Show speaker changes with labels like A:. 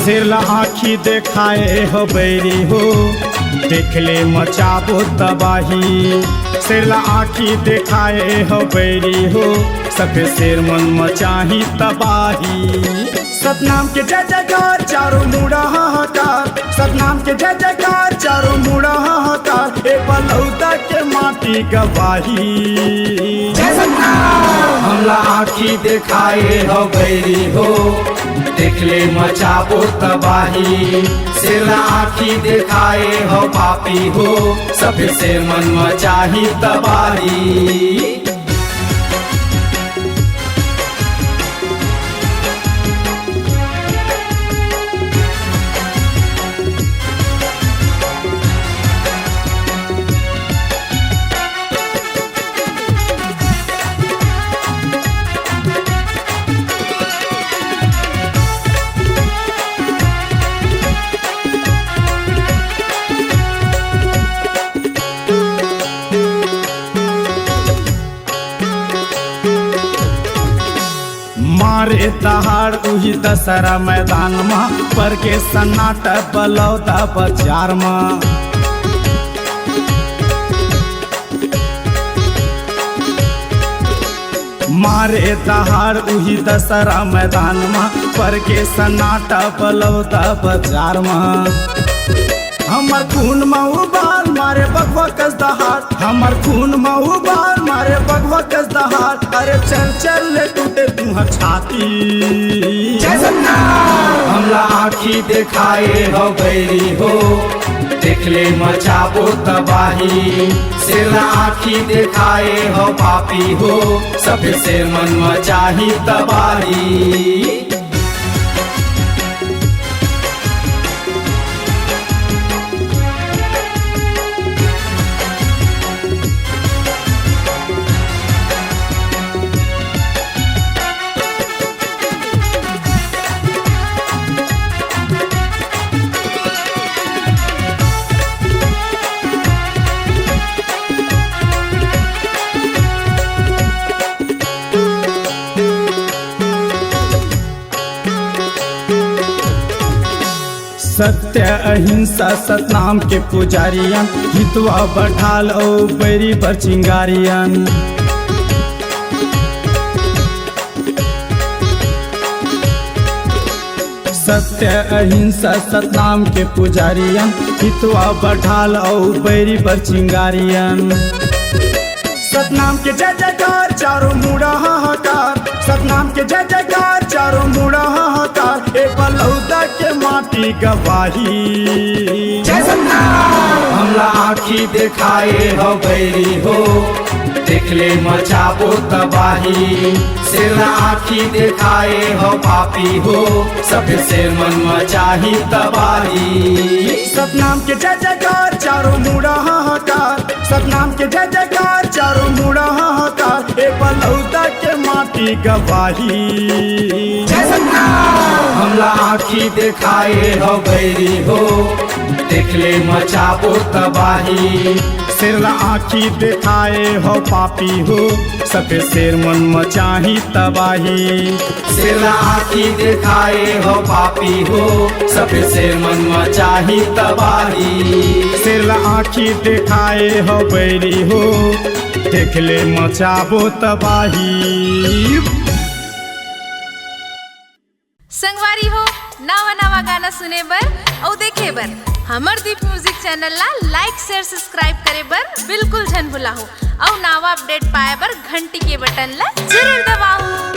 A: सिरला आँखी देखाए हो बैरी हो, देख ले मचाबो तबाही। सिरला आँखी देखाए हो बैरी हो, सफेद शेर मन मचाही तबाही। सतनाम के जय जयकार चारों मुड़ा हाहाकार, सतनाम के जय जयकार चारों मुड़ा हाहाकार। ए बलौदा के माटी गवाही,
B: जय सतनाम।
A: हमला आँखी देखाए हो बैरी हो, देख ले मचाबो तबाही। सिरला आँखी देखाए हो पापी हो, सफेद शेर मन मचाही तबाही। मारे दहाड़ उही दशहरा मैदान में, पर के सन्नाटा बलौदा बाजार में। मारे दहाड़ उही दशहरा मैदान में, पर के सन्नाटा बलौदा बाजार में। हमर खून में उबाल मारे बगवा कस दहाड़, हमर खून में उबाल मारे बगवा कस दहाड़। अरे चल चल ले टूटे तुहर छाती,
B: जय सतनाम।
A: हमला आँखी देखाए हो बैरी हो, देख ले मचाबो तबाही। सिरला आँखी देखाए हो पापी हो, सफेद शेर मन मचाही तबाही। सत्य अहिंसा सतनाम के पुजारियन, हितवा बढ़ाल ओ बैरी पर चिंगारियन। सत्य अहिंसा सतनाम के पुजारियन, हितवा बढ़ाल ओ बैरी पर चिंगारियन। सतनाम के जय जयकार चारों मुड़ा हाहाकार, सतनाम के जय जयकार चारों मुड़ा हाहाकार। ए बलौदा के माटी गवाही,
B: जय सतनाम।
A: हमला आँखी देखाए हो बैरी हो, देख ले मचाबो तबाही। सिरला आँखी देखाए हो पापी हो, सफेद शेर मन मचाही तबाही। सतनाम के जय जयकार चारों मुड़ा हाहाकार, सतनाम के जय जयकार चारों मुड़ा हाहाकार। ए बलौदा के माटी गवाही,
B: जय सतनाम।
A: हमला आँखी देखाए हो बैरी हो, देख ले मचाबो तबाही। सिरला आँखी देखाए हो पापी हो, सफेद शेर मन मचाही तबाही। सिरला आँखी देखाए हो पापी हो, सफेद शेर मन मचाही तबाही। सिरला आँखी देखाए हो बैरी हो, देख ले मचाबो तबाही।
C: संगवारी हो नवा नवा गाना सुने बर और देखे बर हमर दीप म्यूजिक चैनल ला लाइक शेयर सब्सक्राइब करे बर बिल्कुल झन भुलाहो। और नवा अपडेट पाए बर घंटी के बटन ला जरूर दबाओ।